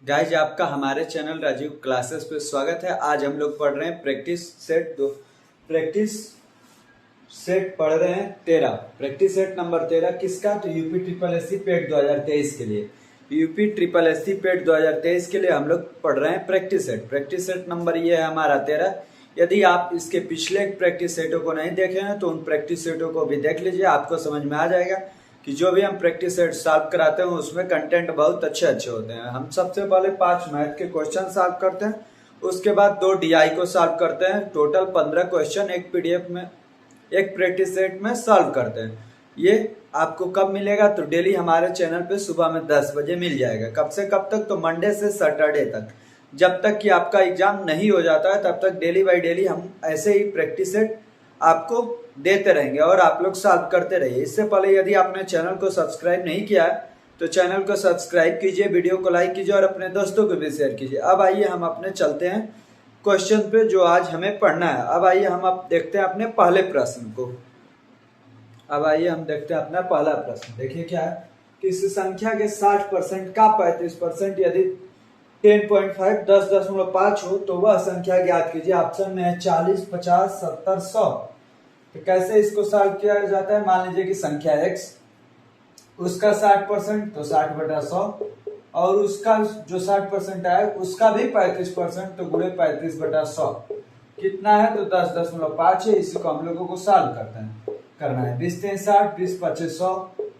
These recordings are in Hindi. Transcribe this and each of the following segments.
गाइज आपका हमारे चैनल राजीव क्लासेस पे स्वागत है। आज हम लोग पढ़ रहे हैं प्रैक्टिस सेट पढ़ रहे हैं 13। प्रैक्टिस सेट नंबर 13 किसका? तो यूपी ट्रिपल एससी पेट 2023 के लिए। यूपी ट्रिपल एससी पेट 2023 के लिए हम लोग पढ़ रहे हैं प्रैक्टिस सेट नंबर ये है हमारा 13। यदि आप इसके पिछले प्रैक्टिस सेटों को नहीं देखे हैं तो उन प्रैक्टिस सेटों को भी देख लीजिए, आपको समझ में आ जाएगा कि जो भी हम प्रैक्टिस सेट सॉल्व कराते हैं उसमें कंटेंट बहुत अच्छे होते हैं। हम सबसे पहले 5 मैथ के क्वेश्चन सॉल्व करते हैं, उसके बाद 2 डीआई को सॉल्व करते हैं। टोटल 15 क्वेश्चन एक पीडीएफ में एक प्रैक्टिस सेट में सॉल्व करते हैं। ये आपको कब मिलेगा? तो डेली हमारे चैनल पे सुबह में 10 बजे मिल जाएगा। कब से कब तक? तो मंडे से सैटरडे तक, जब तक कि आपका एग्जाम नहीं हो जाता है तब तक डेली बाई डेली हम ऐसे ही प्रैक्टिस सेट आपको देते रहेंगे और आप लोग सॉल्व करते रहिए। इससे पहले यदि आपने चैनल को सब्सक्राइब नहीं किया है तो चैनल को सब्सक्राइब कीजिए, वीडियो को लाइक कीजिए और अपने दोस्तों को भी शेयर कीजिए। अब आइए हम अपने चलते हैं क्वेश्चन पे जो आज हमें पढ़ना है। अब आइए हम अब देखते हैं अपने पहले प्रश्न को। अब आइए हम देखते हैं अपना पहला प्रश्न। देखिए क्या है, किसी संख्या के 60% का 35% यदि 10.5 10.5 हो तो वह संख्या ज्ञात कीजिए। ऑप्शन में है 40, 50, 70, 100। तो कैसे इसको सॉल्व किया जाता है? मान लीजिए कि संख्या x, उसका 60% तो 60/100 और उसका जो 60% आया उसका भी 35% तो गुणे 35/100 कितना है? तो 10.5 है। इसी को हम लोगों को सॉल्व करना है। 20 3 60, 20 5 100,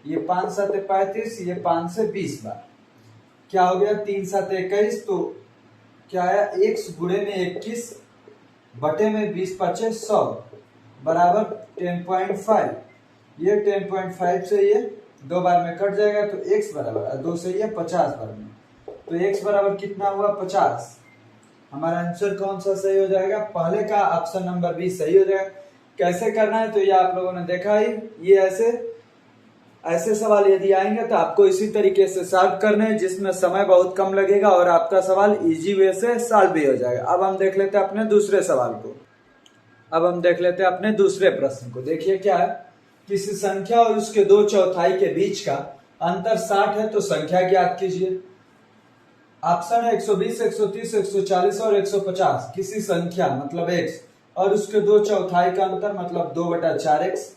ये 5 7 35, ये 5 से 20 बार क्या हो गया? 3 7 21, तो क्या है? x गुणे में 21 बटे में 20 5 100 बराबर 10.5। ये 10.5 से ये 2 बार में कट जाएगा तो x बराबर 2 से ये 50 बार में, तो x बराबर कितना हुआ? 50। हमारा आंसर कौन सा सही हो जाएगा? पहले का ऑप्शन नंबर बी सही हो जाएगा। कैसे करना है तो ये आप लोगों ने देखा ही। ये ऐसे सवाल यदि आएंगे तो आपको इसी तरीके से सॉल्व करने हैं जिसमें समय बहुत कम लगेगा और आपका सवाल इजी वे से सॉल्व भी हो जाएगा। अब हम देख लेते हैं अपने दूसरे सवाल को। अब हम देख लेते हैं अपने दूसरे प्रश्न को। देखिए क्या है, किसी संख्या और उसके 2/4 के बीच का अंतर 60 है तो संख्या ज्ञात कीजिए। ऑप्शन है 120, 130, 140 और 150। किसी संख्या मतलब x और उसके 2/4 का अंतर मतलब 2/4x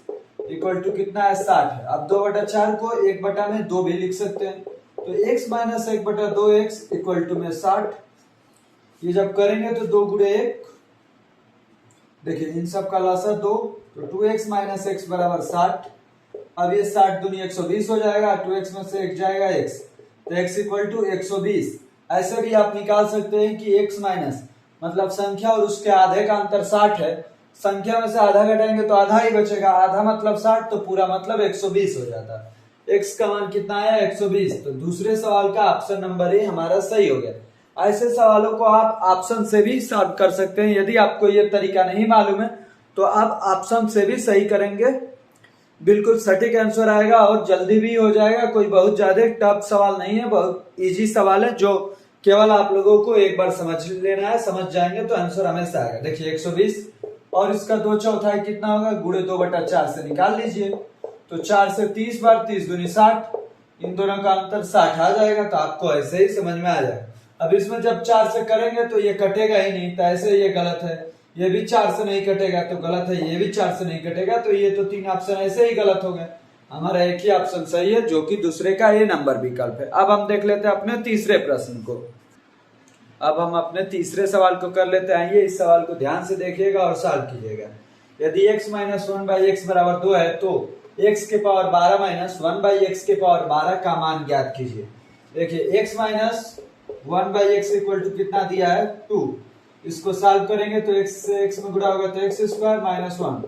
इक्वल टू कितना है? 60 है। अब 2/4 को 1/2 भी लिख सकते हैं, तो x minus 1/2x equal to में 60। ये जब करेंगे तो 2 गुणे 1, देखिए इन सब का लसा 2, तो 2x माइनस x बराबर 60। अब ये 60 दूनी 120 हो जाएगा, 2x में से 1 जाएगा x, तो x इक्वल टू 120। ऐसे भी आप निकाल सकते हैं कि x माइनस मतलब संख्या और उसके आधे का अंतर 60 है, संख्या में से आधा घटाएंगे तो आधा ही बचेगा, आधा मतलब 60 तो पूरा मतलब 120 हो जाता है। x का मान कितना है? 120। तो दूसरे सवाल का ऑप्शन नंबर ए हमारा सही हो गया। ऐसे सवालों को आप ऑप्शन से भी सॉल्व कर सकते हैं। यदि आपको ये तरीका नहीं मालूम है तो आप ऑप्शन से भी सही करेंगे, बिल्कुल सटीक आंसर आएगा और जल्दी भी हो जाएगा। कोई बहुत ज्यादा टफ सवाल नहीं है, बहुत इजी सवाल है जो केवल आप लोगों को एक बार समझ लेना है। समझ जाएंगे तो आंसर हमेशा आएगा। देखिए 120 और इसका 2/4 कितना होगा? गुणे 2/4 से निकाल लीजिए, तो 4 से 30 बार, 30 दूनी 60, इन दोनों का अंतर 60 आ जाएगा। तो आपको ऐसे ही समझ में आ जाएगा। अब इसमें जब 4 से करेंगे तो ये कटेगा ही नहीं, तो ऐसे ये गलत है। ये भी 4 से नहीं कटेगा तो गलत है, ये भी 4 से नहीं कटेगा, तो ये तो 3 ऑप्शन ऐसे ही गलत हो गए। हमारा एक ही ऑप्शन सही है जो कि दूसरे का ए नंबर विकल्प है। अब हम देख लेते हैं अपने तीसरे प्रश्न को। अब हम अपने तीसरे सवाल को कर लेते हैं। ये इस सवाल को ध्यान से देखिएगा और सॉल्व कीजिएगा। यदि x माइनस 1/x बराबर 2 है तो x के पावर 12 माइनस 1/x के पावर 12 का मान ज्ञात कीजिए। देखिए x minus 1/x equal to कितना दिया है? 2। इसको सॉल्व करेंगे तो x से x में गुणा होगा तो x स्क्वायर माइनस 1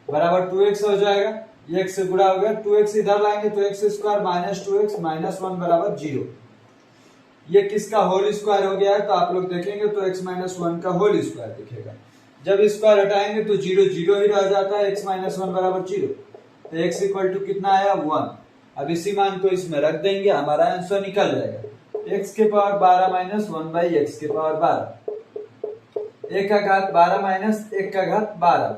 बराबर 2x हो जाएगा। ये x से गुणा हो गया, 2x इधर लाएंगे तो x square minus 2x minus 1 बराबर 0। ये किसका होल स्क्वायर हो गया है? तो आप लोग देखेंगे तो x माइनस 1 का होल स्क्वायर दिखेगा। जब स्क्वायर हटाएंगे तो 0 0 ही रह जाता है, x माइनस 1 बराबर 0। तो x इक्वल टू कितना आया? 1। अब इसी मान को इसमें रख देंगे, हमारा आंसर निकल जाएगा। x के पावर 12 माइनस 1/x के पावर 12, 1 का घात 12 माइनस 1 का घात 12,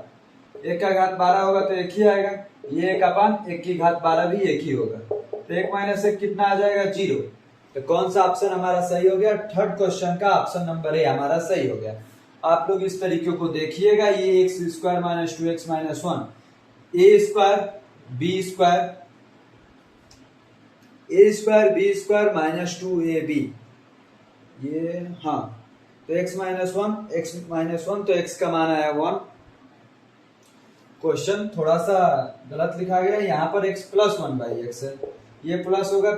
1 का घात 12 होगा तो 1 ही आएगा। ये 1 अपान 1 की घात 12 भी 1 ही होगा, तो 1 माइनस 1 कितना आ जाएगा? 0। तो कौन सा ऑप्शन हमारा सही हो गया? थर्ड क्वेश्चन का ऑप्शन नंबर ए हमारा सही हो गया। आप लोग इस तरीके को देखिएगा, ये x square minus 2x minus 1 a square b square minus 2ab, ये हाँ, तो x माइनस वन तो x का मान आया 1। क्वेश्चन थोड़ा सा गलत लिखा गया, यहाँ पर x प्लस 1/x है, ये प्लस होगा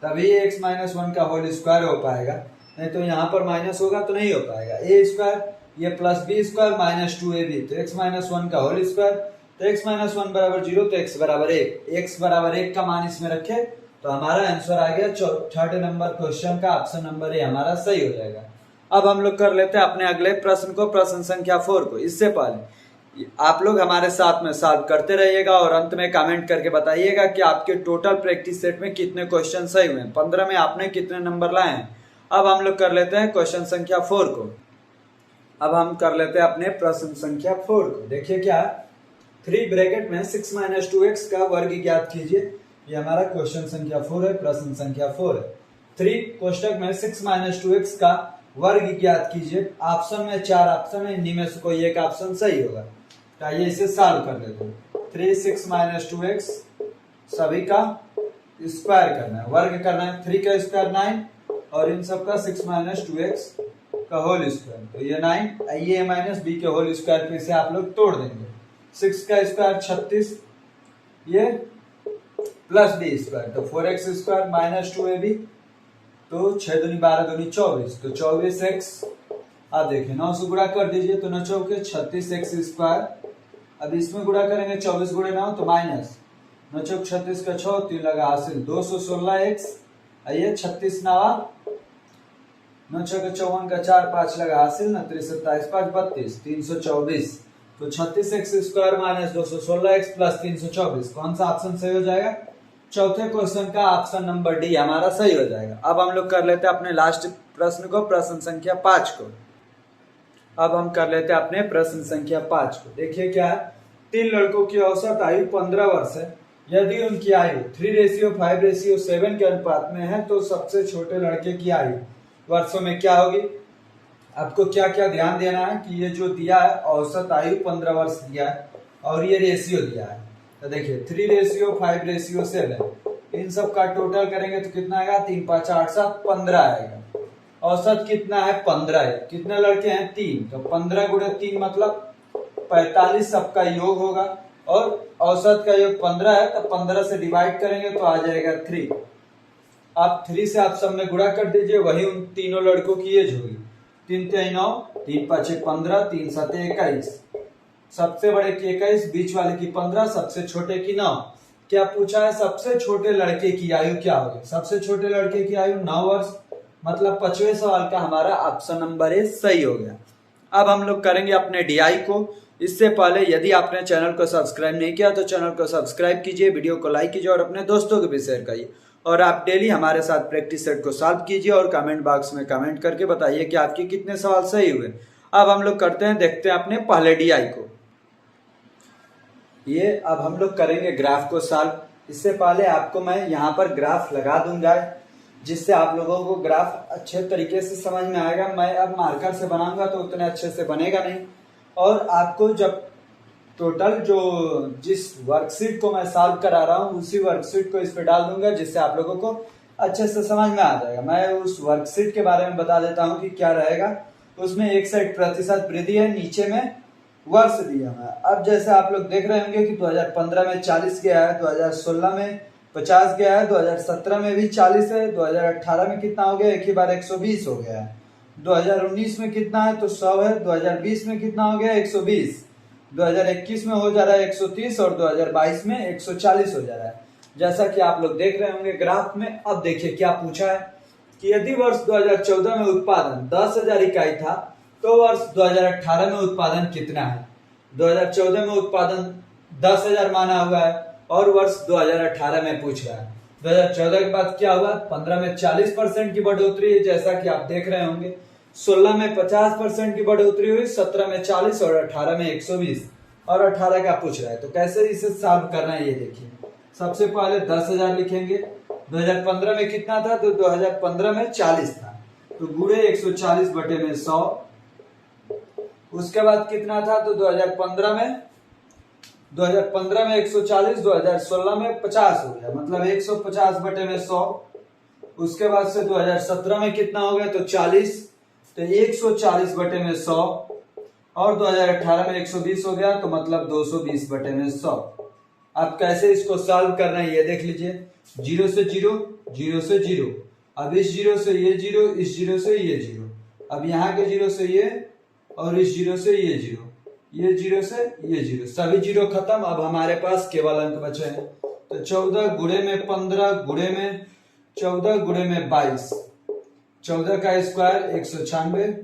तभी x माइनस 1 का होल स्क्वायर हो पाएगा, नहीं तो यहाँ पर माइनस होगा तो नहीं हो पाएगा। ए स्क्वायर ये plus B square minus 2ab, तो x माइनस 1 का होल स्क्वायर, तो x माइनस 1 बराबर 0, तो x बराबर 1, x बराबर 1 का मान इसमें रखे तो हमारा आंसर आ गया थर्ड नंबर क्वेश्चन का ऑप्शन नंबर ए हमारा सही हो जाएगा। अब हम लोग कर लेते हैं अपने अगले प्रश्न को, प्रश्न संख्या 4 को। इससे पहले आप लोग हमारे साथ में सॉल्व करते रहिएगा और अंत में कमेंट करके बताइएगा कि आपके टोटल प्रैक्टिस सेट में कितने क्वेश्चन सही हुए हैं, 15 में आपने कितने नंबर लाए हैं। अब हम लोग कर लेते हैं क्वेश्चन संख्या 4 को। अब हम कर लेते हैं अपने प्रश्न संख्या 4 को। देखिए क्या, 3 ब्रैकेट में 6 माइनस 2x का वर्ग ज्ञात कीजिए। ये हमारा क्वेश्चन संख्या 4 है, प्रश्न संख्या 4 है। 3 कोष्टक में 6 माइनस 2x का वर्ग ज्ञात कीजिए। ऑप्शन में 4 ऑप्शन है, इन्हीं में से कोई एक ऑप्शन सही होगा। तो आइए इसे सॉल्व कर लेते हैं। 3 6 माइनस 2x सभी का स्क्वायर करना है, वर्ग करना है। 3 का स्क्वायर 9 और इन सब का 6 माइनस 2x का होल स्क्वायर, तो ये 9, ये माइनस बी के होल स्क्वायर पे से आप लोग तोड़ देंगे। 6 का स्क्वायर 36, ये प्लस बी स्क्वायर, तो 4x स्क्वायर माइनस 2ab, तो 6 दूनी 12 दूनी 24, तो 24x। आप देखिए 9 से गुणा कर दीजिए तो 9 चौके 36x स्क्वायर। अब इसमें गुणा करेंगे 24 गुणे 9 तो माइनस 9 चौक 36 का 6, 3 लगा हासिल 216x। ये 36 नवा 9 चौक 54 का 4, 5 लगा हासिल ना 3 27 5 32 324, तो 36x square minus 216x plus 324, कौन सा ऑप्शन सही हो जाएगा? चौथे क्वेश्चन का ऑप्शन नंबर डी हमारा सही हो जाएगा। अब हम लोग कर लेते हैं अपने लास्ट प्रश्न को, प्रश्न संख्या 5 को। अब हम कर लेते हैं अपने प्रश्न संख्या 5 को। देखिए क्या है, 3 लड़कों की औसत आयु 15 वर्ष है। यदि उनकी आयु 3:5:7 के अनुपात में है तो सबसे छोटे लड़के की आयु वर्षों में क्या होगी? आपको क्या क्या ध्यान देना है कि ये जो दिया है औसत आयु 15 वर्ष दिया है और ये रेशियो दिया है। तो देखिए 3:5:7, इन सब का टोटल करेंगे तो कितना आएगा? 3 5 8 7 15 आएगा। औसत कितना है? 15 है। कितने लड़के हैं? 3, तो 15 गुणे 3 मतलब 45 सबका योग होगा, और औसत का योग 15 है, तो 15 से डिवाइड करेंगे तो आ जाएगा 3। आप 3 से आप सब में गुणा कर दीजिए, वही उन तीनों लड़कों की एज होगी। 3 3 9, 3 5 15, 3 7 21, सबसे बड़े की 21, बीच वाले की 15, सबसे छोटे की 9। क्या पूछा है? सबसे छोटे लड़के की आयु क्या होगी? सबसे छोटे लड़के की आयु 9 वर्ष, मतलब 5वें सवाल का हमारा ऑप्शन नंबर ए सही हो गया। अब हम लोग करेंगे अपने डीआई को। इससे पहले यदि आपने चैनल को सब्सक्राइब नहीं किया तो चैनल को सब्सक्राइब कीजिए, वीडियो को लाइक कीजिए और अपने दोस्तों को भी शेयर करिए। और आप डेली हमारे साथ प्रैक्टिस सेट को सॉल्व कीजिए और कमेंट बॉक्स में कमेंट करके बताइए कि आपके कितने सवाल सही हुए। अब हम लोग करते हैं, देखते हैं अपने पहले डीआई को। ये अब हम लोग करेंगे ग्राफ को सॉल्व। इससे पहले आपको मैं यहाँ पर ग्राफ लगा दूंगा, जिससे आप लोगों को ग्राफ अच्छे तरीके से समझ में आएगा। मैं अब मार्कर से बनाऊंगा तो उतने अच्छे से बनेगा नहीं, और आपको जब टोटल जो जिस वर्कशीट को मैं सॉल्व करा रहा हूँ उसी वर्कशीट को इस पे डाल दूंगा, जिससे आप लोगों को अच्छे से समझ में आ जाएगा। मैं उस वर्कशीट के बारे में बता देता हूँ कि क्या रहेगा। उसमें एक साइड प्रतिशत वृद्धि है, नीचे में वर्ष दिया है। अब जैसे आप लोग देख रहे होंगे कि 2015 में 40 गया है, 2016 में 50 गया है, 2017 में भी 40 है, 2018 में कितना हो गया? एक ही बार 120 हो गया है। 2019 में कितना है? तो 100 है। 2020 में कितना हो गया? 120। 2021 में हो जा रहा है 130 और 2022 में 140 हो जा रहा है, जैसा कि आप लोग देख रहे होंगे ग्राफ में। अब देखिए क्या पूछा है कि यदि वर्ष 2014 में उत्पादन 10,000 इकाई था तो वर्ष 2018 में उत्पादन कितना है? 2014 में उत्पादन 10,000 माना हुआ है और वर्ष 2018 में पूछ रहा है। 2014 के बाद क्या हुआ? 15 में 40% की बढ़ोतरी है, जैसा कि आप देख रहे होंगे। 16 में 50% की बढ़ोतरी हुई, 17 में 40 और 18 में 120, और 18 का पूछ रहा है। तो कैसे इसे सॉल्व करना है ये देखिए। सबसे पहले 10,000 लिखेंगे, 2015 में कितना था, तो 2015 में 40 था, तो गुणे 140 बटे में 100। उसके बाद कितना था, तो 2015 में 140, 2016 में 50 हो गया, मतलब 150 बटे में 100। उसके बाद से 2017 में कितना हो गया, तो 40, तो 140 बटे में 100, और 2018 में 120 हो गया, तो मतलब 220 बटे में 100। अब कैसे इसको सॉल्व करना है ये देख लीजिए। 0 से 0, 0 से 0, अब इस 0 से ये 0, इस 0 से ये 0, अब यहाँ के 0 से ये, और इस 0 से ये 0, ये 0 से ये 0, सभी 0 खत्म। अब हमारे पास केवल अंक बचे हैं, तो 14 गुणे में 15 गुणे में 14 गुणे में 22, 14 का स्क्वायर 196,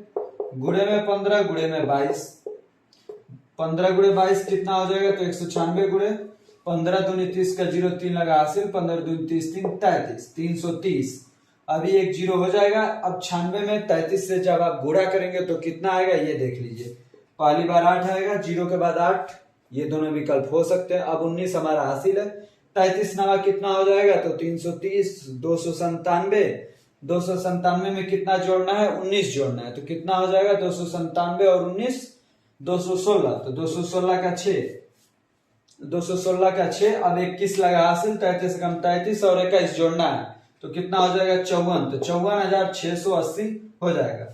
गुणे में 15 गुणे में 22, 15 गुणे 22 कितना हो जाएगा, तो 196 गुणे 15 दूनी 30 का 0 3 लगा हासिल, 15 दूनी 30 3 33, 330। अभी एक 0 हो जाएगा। अब 96 में 33 से जब आप गुणा करेंगे तो कितना आएगा ये देख लीजिए। पहली बार 8 आएगा, 0 के बाद 8, ये दोनों विकल्प हो सकते हैं। अब 19 हमारा हासिल है, 33 नवा कितना हो जाएगा, तो 330, 297, 297 में कितना जोड़ना है, 19 जोड़ना है, तो कितना हो जाएगा 297 और 19 216, तो 216 का 6, 216 का 6। अब 21 लगा हासिल, 33 कम 33 और 21 जोड़ना है, तो कितना हो जाएगा 54, तो 54,680 हो जाएगा।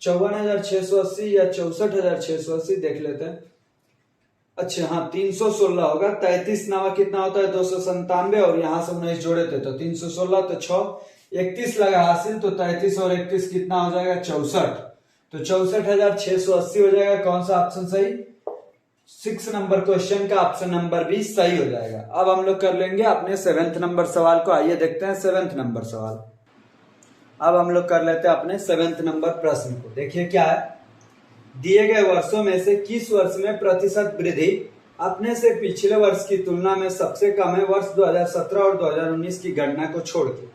54,680 या 64,680 देख लेते हैं। अच्छा हाँ 316 होगा, 33 नवा कितना होता है 297 और यहाँ से 19 जोड़े थे तो 316, तो 6 31 लगा हासिल, तो 33 और 31 कितना हो जाएगा 64, तो 64,680 हो जाएगा। कौन सा ऑप्शन सही, 6 नंबर क्वेश्चन का ऑप्शन नंबर बी सही हो जाएगा। अब हम लोग कर लेंगे अपने 7th नंबर सवाल को। आइए देखते हैं 7th नंबर सवाल। अब हम लोग कर लेते हैं अपने 7th नंबर प्रश्न को। देखिए क्या है, दिए गए वर्षों में से किस वर्ष में प्रतिशत वृद्धि अपने से पिछले वर्ष की तुलना में सबसे कम है, वर्ष 2017 और 2019 की गणना को छोड़ के।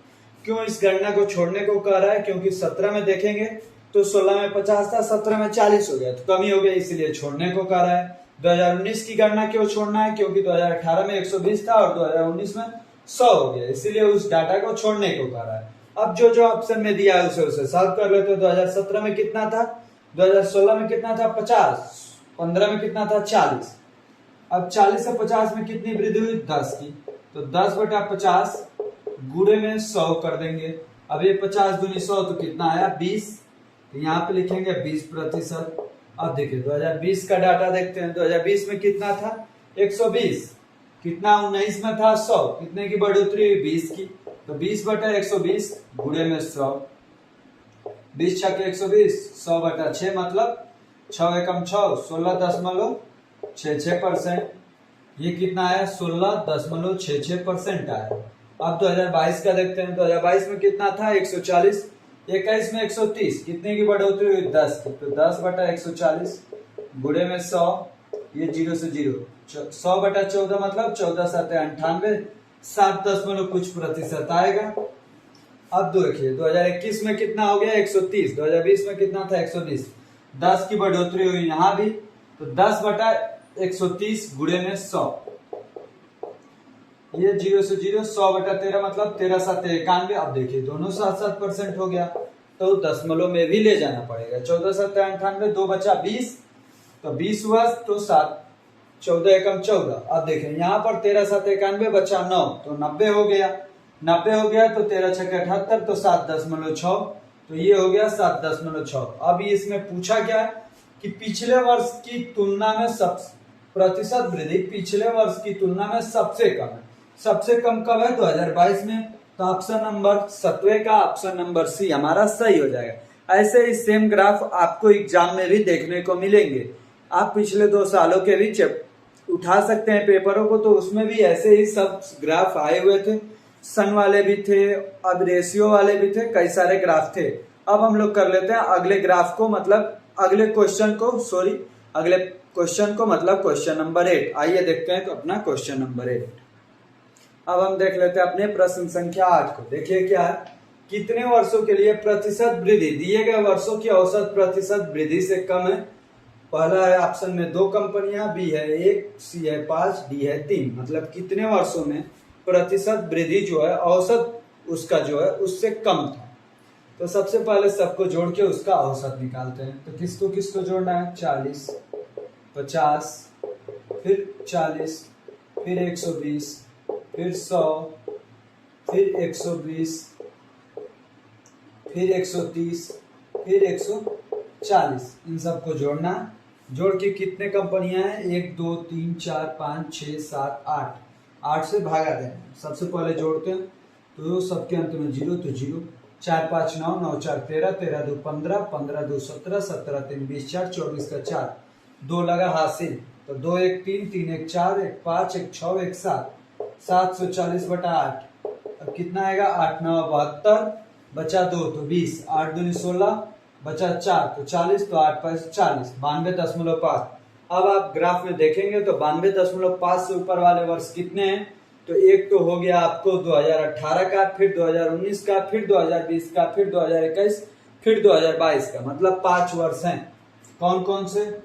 क्यों इस गणना को छोड़ने को कह रहा है, क्योंकि 17 में देखेंगे तो 16 में 50 था, 17 में 40 हो गया, तो कमी हो गई, इसीलिए छोड़ने को कह रहा है। 2019 की गणना क्यों छोड़ना है, क्योंकि 2018 में 120 था और 2019 में 100 हो गया, इसीलिए उस डाटा को छोड़ने को कह रहा है। अब जो जो ऑप्शन में दिया है उसे सॉल्व कर लेते हैं। 2017 में कितना था, 2016 में कितना था 50, 15 में कितना था 40। अब 40 से 50 में कितनी वृद्धि हुई 10 की, तो 10 बटा 50 गुणे में 100 कर देंगे। अब ये 50 दूनी 100 तो कितना आया 20, तो यहाँ पे लिखेंगे 20%। अब देखिए 2020 का डाटा देखते हैं। 2020 में कितना था 120, कितना 19 में था 100, कितने की बढ़ोतरी हुई 20 की, तो 20 बटा 120 गुणे में 100, 20 छके 120, 100 बटा 6 मतलब 6 एकम 6, 16.66%। ये कितना आया 16.66% आया। अब 2022 का देखते हैं। 2022 में कितना था 140, 21 में 130, कितने की बढ़ोतरी हुई 10 की, तो 10 बटा 140 गुणे में 100, ये 0 से 0, 100 बटा 14 मतलब 14 7 98, 7 दशमलव कुछ प्रतिशत आएगा। अब देखिए 2021 में कितना हो गया 130, 2020 में कितना था 120, 10 की बढ़ोतरी हुई यहाँ भी, तो 10 बटा 130 गुणे में 100, ये 0 से 0, 100 बटा 13 मतलब 13 7 91। अब देखिए दोनों 7% हो गया, तो दशमलव में भी ले जाना पड़ेगा। 14 7 98, 2 बचा 20, तो 20 हुआ तो 7, 14 एकम 14। अब देखें यहाँ पर 13 7 91 बचा 9, तो 90 हो गया, 90 हो गया तो 13 छके 78, तो 7.6, तो ये हो गया 7.6। अब इसमें पूछा क्या कि पिछले वर्ष की तुलना में प्रतिशत वृद्धि पिछले वर्ष की तुलना में सबसे कम है। सबसे कम कब है 2022 में, तो ऑप्शन नंबर 7वें का ऑप्शन नंबर सी हमारा सही हो जाएगा। ऐसे ही सेम ग्राफ आपको एग्जाम में भी देखने को मिलेंगे। आप पिछले 2 सालों के भी उठा सकते हैं पेपरों को, तो उसमें भी ऐसे ही सब ग्राफ आए हुए थे। सन वाले भी थे, अब रेशियो वाले भी थे, कई सारे ग्राफ थे। अब हम लोग कर लेते हैं अगले ग्राफ को, मतलब अगले क्वेश्चन को, मतलब क्वेश्चन नंबर 8। आइए देखते हैं अपना क्वेश्चन नंबर 8। अब हम देख लेते हैं अपने प्रश्न संख्या 8 को। देखिए क्या है, कितने वर्षों के लिए प्रतिशत वृद्धि दिए गए वर्षों की औसत प्रतिशत वृद्धि से कम है। पहला है ऑप्शन में 2 कंपनियां, बी है 1, सी है 5, डी है 3। मतलब कितने वर्षों में प्रतिशत वृद्धि जो है औसत उसका जो है उससे कम था। तो सबसे पहले सबको जोड़ के उसका औसत निकालते हैं। तो किसको किसको जोड़ना है, 40, 50, फिर 40, फिर 120, फिर 100, फिर 120, फिर 130, फिर 140, इन सबको जोड़ना। जोड़ के कितने कंपनियां हैं, 1 2 3 4 5 6 7 8, 8 से भागा देना। सबसे पहले जोड़ते हैं तो सबके अंत में 0, तो 0, 4 5 9, 9 4 13, 13 2 15, 15 2 17, 17 3 20, 4 24 का 4, 2 लगा हासिल, तो 2 1 3, 3 1 4, 1 5, 1 6, 1 7, 740/8। अब कितना आएगा, 8 9 72, बचा 2 तो 20, 8 दूनी 16, बचा 4 तो 40, तो 8 5 40, 92.5। अब आप ग्राफ में देखेंगे तो 92.5 से ऊपर वाले वर्ष कितने हैं, तो एक तो हो गया आपको 2018 का, फिर 2019 का, फिर 2020 का, फिर 2021, फिर 2022 का, मतलब 5 वर्ष हैं। कौन कौन से,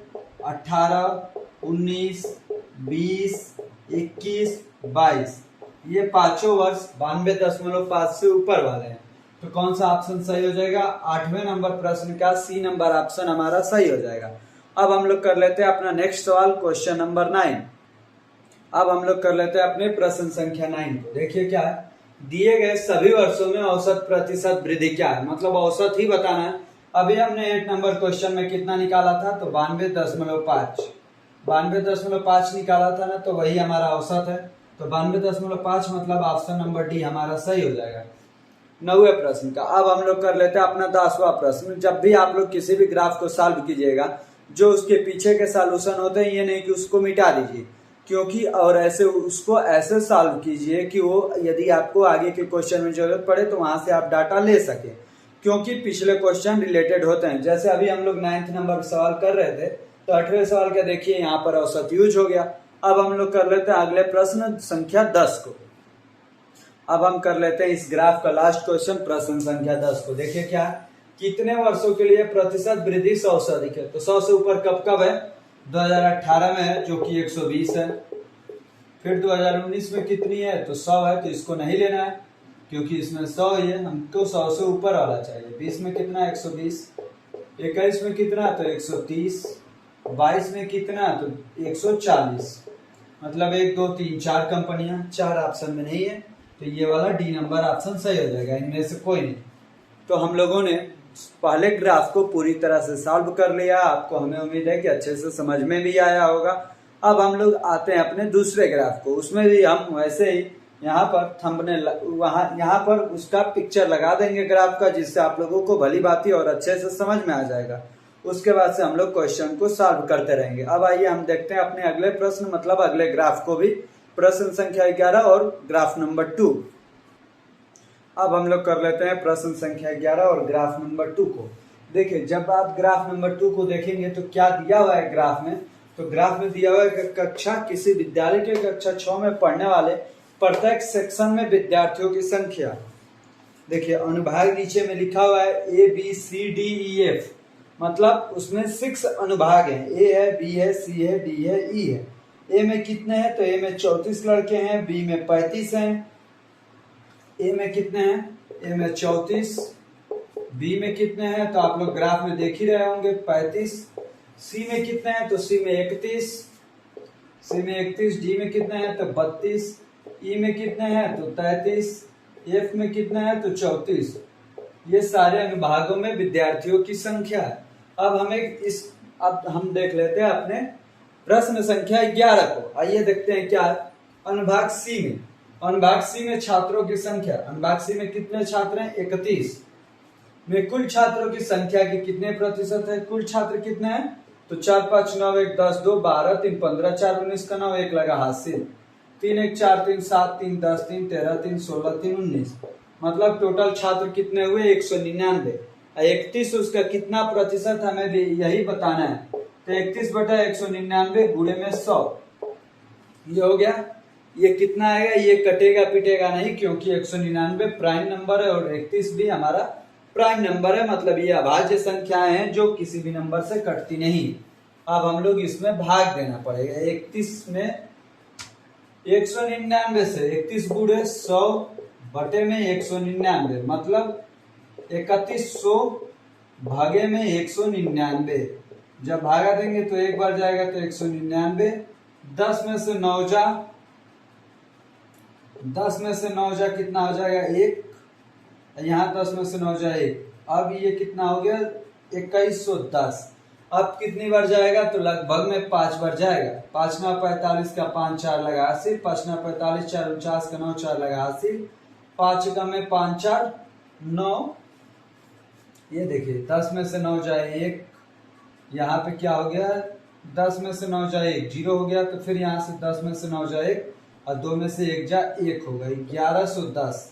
18, 19, 20, 21, 22, ये पांचों वर्ष 92.5 से ऊपर वाले हैं। तो कौन सा ऑप्शन सही हो जाएगा, 8वें नंबर प्रश्न का सी नंबर ऑप्शन हमारा सही हो जाएगा। अब हम लोग कर लेते हैं अपना नेक्स्ट सवाल, क्वेश्चन नंबर 9। अब हम लोग कर लेते हैं अपने प्रश्न संख्या 9 को। देखिए क्या है, दिए गए सभी वर्षों में औसत प्रतिशत वृद्धि क्या है, मतलब औसत ही बताना है। अभी हमने 8 नंबर क्वेश्चन में कितना निकाला था, तो 92.5 निकाला था ना, तो वही हमारा औसत है। तो 92.5 मतलब ऑप्शन नंबर डी हमारा सही हो जाएगा 9वें प्रश्न का। अब हम लोग कर लेते हैं अपना 10वां प्रश्न। जब भी आप लोग किसी भी ग्राफ को सॉल्व कीजिएगा, जो उसके पीछे के सॉल्यूशन होते हैं, ये नहीं कि उसको मिटा दीजिए, क्योंकि और ऐसे उसको ऐसे सॉल्व कीजिए कि वो यदि आपको आगे के क्वेश्चन में जरूरत पड़े तो वहां से आप डाटा ले सके, क्योंकि पिछले क्वेश्चन रिलेटेड होते हैं। जैसे अभी हम लोग 9th नंबर सवाल कर रहे थे, तो 8वें सवाल का देखिए यहाँ पर औसत यूज हो गया। अब हम लोग कर लेते हैं अगले प्रश्न संख्या 10 को। अब हम कर लेते हैं इस ग्राफ का लास्ट क्वेश्चन, प्रश्न संख्या 10 को। देखिए क्या, कितने वर्षों के लिए प्रतिशत वृद्धि 100 से अधिक है, तो 100 से ऊपर कब कब है, 2018 में है जो कि 120 है, फिर 2019 में कितनी है, तो 100 है, तो इसको नहीं लेना है क्योंकि इसमें 100 ही है, हमको 100 से ऊपर वाला चाहिए। 20 में कितना है, 120, 21 में कितना है, तो 130, 22 में कितना है, तो 140, मतलब 1 2 3 4 कंपनियां, 4 ऑप्शन में नहीं है, तो ये वाला डी नंबर ऑप्शन सही हो जाएगा, इनमें से कोई नहीं। तो हम लोगों ने पहले ग्राफ को पूरी तरह से सॉल्व कर लिया, आपको हमें उम्मीद है कि अच्छे से समझ में भी आया होगा। अब हम लोग आते हैं अपने दूसरे ग्राफ को, उसमें भी हम वैसे ही यहाँ पर थंबनेल यहाँ पर उसका पिक्चर लगा देंगे ग्राफ का, जिससे आप लोगों को भली भांति और अच्छे से समझ में आ जाएगा। उसके बाद से हम लोग क्वेश्चन को सॉल्व करते रहेंगे। अब आइए हम देखते हैं अपने अगले प्रश्न, मतलब अगले ग्राफ को भी, प्रश्न संख्या 11 और ग्राफ नंबर 2। अब हम लोग कर लेते हैं प्रश्न संख्या 11 और ग्राफ नंबर 2 को। देखिए, जब आप ग्राफ नंबर 2 को देखेंगे तो क्या दिया हुआ है ग्राफ में, तो ग्राफ में दिया हुआ है कक्षा किसी विद्यालय के कक्षा 6 में पढ़ने वाले प्रत्येक सेक्शन में विद्यार्थियों की संख्या। देखिए अनुभाग नीचे में लिखा हुआ है ABCDEF, मतलब उसमें 6 अनुभाग हैं, A है, B है, C है, D है, E है। A में कितने हैं, तो A में 34 लड़के हैं, B में 35 हैं, A में कितने हैं, A में 34, B में कितने हैं, तो आप लोग ग्राफ में देख ही रहे होंगे 35, C में कितने हैं, तो C में 31, D में कितने हैं, तो 32, E में कितने हैं, तो 33, F में कितने हैं, तो 34। ये सारे अनुभागों में विद्यार्थियों की संख्या है। अब हम देख लेते हैं अपने प्रश्न संख्या 11 को। आइए देखते हैं क्या अनुभाग सी में छात्रों की संख्या। अनुभाग सी में कितने छात्र हैं, 31 में कुल छात्रों की संख्या के कितने प्रतिशत है, कुल छात्र कितने हैं, तो 4 5 9 1 10 2 12 3 15 4 19 का 9 1 लगा हासिल, 3 1 4 3 7 3 10 3 13 3 16 3 19, मतलब टोटल छात्र कितने हुए, 199। 31 उसका कितना प्रतिशत हमें भी यही बताना है, तो 31/199 गुणे में 100, ये हो गया। ये कितना आएगा, ये कटेगा पिटेगा नहीं, क्योंकि 199 प्राइम नंबर है और 31 भी हमारा प्राइम नंबर है, मतलब ये अभाज्य संख्याएं हैं जो किसी भी नंबर से कटती नहीं। अब हम लोग इसमें भाग देना पड़ेगा। 31 में 199 से 31 गुणे 100 बटे में 199, मतलब 3100 भागे में 199। जब भागा देंगे तो एक बार जाएगा तो 199, 10 में से 9 जा, 10 में से 9 जा कितना हो जाएगा 1, यहाँ 10 में से 9 जा 1, अब ये कितना हो गया 2110। अब कितनी बार जाएगा तो लगभग में 5 बार जाएगा। 5 9 45 का 5 4 लगा 80, 5 9 45 4 49 का 9 4 लगा 80, 5 का में 5 4 9। ये देखिए 10 में से 9 जाए 1, यहाँ पे क्या हो गया 10 में से 9 जाए 1 0 हो गया, तो फिर यहाँ से 10 में से 9 जाए 1 और 2 में से 1 जा 1 होगा 1110।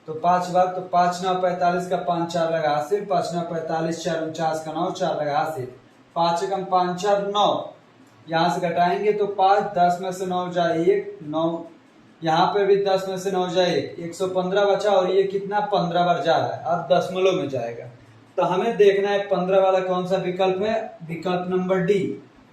तो 5 बार, तो 5 9 45 का 5 4 लगा 80, 5 9 45 4 49 का 9 4 लगा 80, 5 कम 5 4 9, यहाँ से घटाएंगे तो 5, 10 में से 9 जाए 1 9, यहाँ पे भी 10 में से 9 जाए 1 115 बचा, और ये कितना 15 बार जा रहा है, अब दशमलव में जाएगा। तो हमें देखना है 15 वाला कौन सा विकल्प है, विकल्प नंबर डी।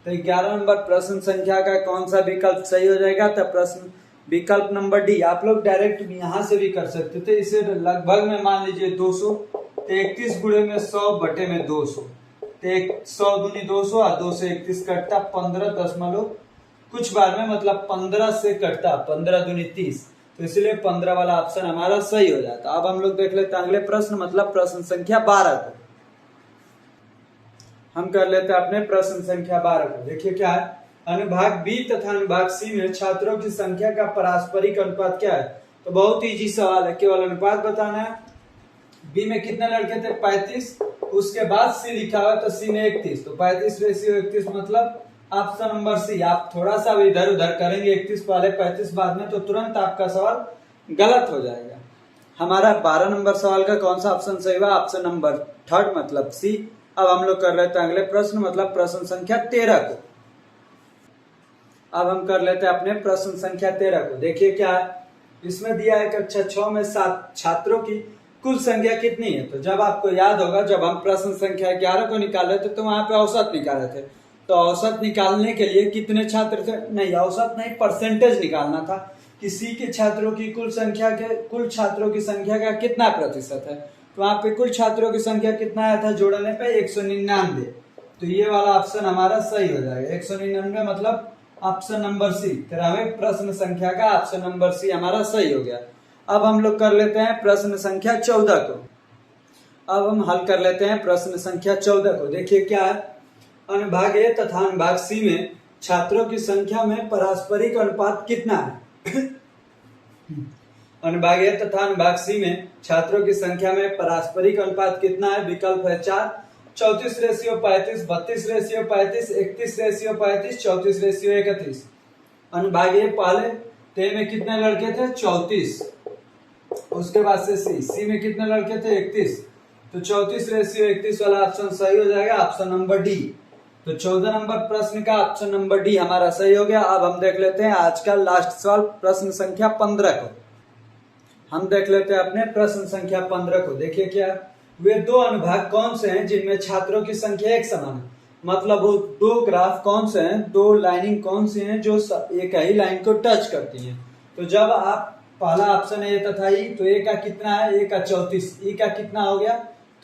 तो 11 नंबर प्रश्न संख्या का कौन सा विकल्प सही हो जाएगा, तो प्रश्न विकल्प नंबर डी। आप लोग डायरेक्ट यहाँ से भी कर सकते थे, इसे लगभग में मान लीजिए 200, तो 31 गुणे में 100 बटे में 200, तो 100 दूनी 200 और 2 से 31 कटता 15 दशमलव कुछ बार में, मतलब 15 से कटता 15 दूनी 30, तो इसलिए 15 वाला ऑप्शन हमारा सही हो जाता। अब हम लोग देख लेते हैं अगले प्रश्न, मतलब प्रश्न संख्या 12 को। हम कर लेते हैं अपने प्रश्न संख्या 12 को। देखिए क्या है, अनुभाग बी तथा अनुभाग सी में छात्रों की संख्या का पारस्परिक अनुपात क्या है। तो बहुत इजी सवाल है, केवल अनुपात बताना है। बी में कितने लड़के थे 35, उसके बाद सी लिखा हुआ तो सी में 31, तो 35 रेशियो 31, मतलब ऑप्शन नंबर सी। आप थोड़ा सा भी इधर उधर करेंगे 31 पहले 35 बाद में, तो तुरंत आपका सवाल गलत हो जाएगा। हमारा 12 नंबर सवाल का कौन सा ऑप्शन सही हुआ, ऑप्शन नंबर 3 मतलब सी। अब हम लोग कर लेते हैं अगले प्रश्न, मतलब प्रश्न संख्या 13 को। अब हम कर लेते हैं अपने प्रश्न संख्या 13 को। देखिए क्या है, इसमें दिया है कक्षा 6 में 7 छात्रों की कुल संख्या कितनी है। तो जब आपको याद होगा, जब हम प्रश्न संख्या 11 को निकाले थे तो वहां पे औसत निकाले थे। तो औसत निकालने के लिए कितने छात्र थे, नहीं औसत नहीं, परसेंटेज निकालना था कि सी के छात्रों की कुल छात्रों की संख्या का कितना प्रतिशत है। तो वहां पे कुल छात्रों की संख्या कितना आया था, जोड़ने पे 199। तो ये वाला ऑप्शन हमारा सही हो जाएगा, 199 मतलब ऑप्शन नंबर सी। फिर हमें प्रश्न संख्या का ऑप्शन नंबर सी हमारा सही हो गया। अब हम लोग कर लेते हैं प्रश्न संख्या 14 को। अब हम हल कर लेते हैं प्रश्न संख्या 14 को। देखिए क्या है, अनुभाग ए तथा अनुभाग सी में छात्रों की संख्या में पारस्परिक अनुपात कितना है। अनुभाग ए तथा अनुभाग सी में छात्रों की संख्या में पारस्परिक अनुपात कितना है। विकल्प है 4, 34 रेशियो 35, 32 रेशियो 35, 31 रेशियो 35, 34 रेशियो 31। अनुभाग ए पहले ते में कितने लड़के थे 34, उसके बाद से सी में कितने लड़के थे 31, तो 34 रेशियो 31 वाला ऑप्शन सही हो जाएगा, ऑप्शन नंबर डी। तो 14 नंबर प्रश्न का ऑप्शन नंबर डी हमारा सही हो गया। अब हम देख लेते हैं आज का लास्ट सवाल, प्रश्न संख्या 15 को। हम देख लेते हैं अपने प्रश्न संख्या 15 को। देखिए क्या, वे दो अनुभाग कौन से हैं जिनमें छात्रों की संख्या एक समान है। मतलब वो दो ग्राफ कौन से हैं, दो लाइनिंग कौन सी हैं जो एक ही लाइन को टच करती हैं। तो जब आप पहला ऑप्शन ए तथा ई, तो ए का कितना है, ए का 34, ई का कितना हो गया,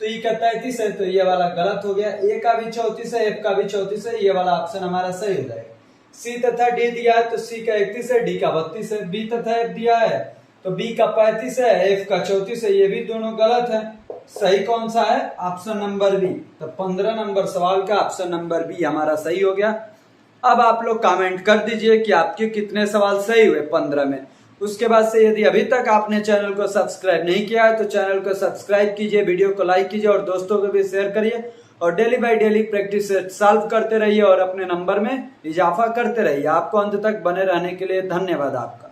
तो ई का 33 है, तो ये वाला गलत हो गया। ए का भी 34 है, एफ का भी 34 है, ये वाला ऑप्शन हमारा सही हो जाएगा। सी तथा डी दिया है, तो सी का 31 है, डी का 32 है। बी तथा एफ दिया है, तो बी का 35 है, एफ का 34 है, ये भी दोनों गलत है। सही कौन सा है, ऑप्शन नंबर बी। तो 15 नंबर सवाल का ऑप्शन नंबर बी हमारा सही हो गया। अब आप लोग कमेंट कर दीजिए कि आपके कितने सवाल सही हुए 15 में। उसके बाद से यदि अभी तक आपने चैनल को सब्सक्राइब नहीं किया है तो चैनल को सब्सक्राइब कीजिए, वीडियो को लाइक कीजिए और दोस्तों को भी शेयर करिए। और daily by daily practice set solve करते रहिए और अपने नंबर में इजाफा करते रहिए। आपको अंत तक बने रहने के लिए धन्यवाद आपका।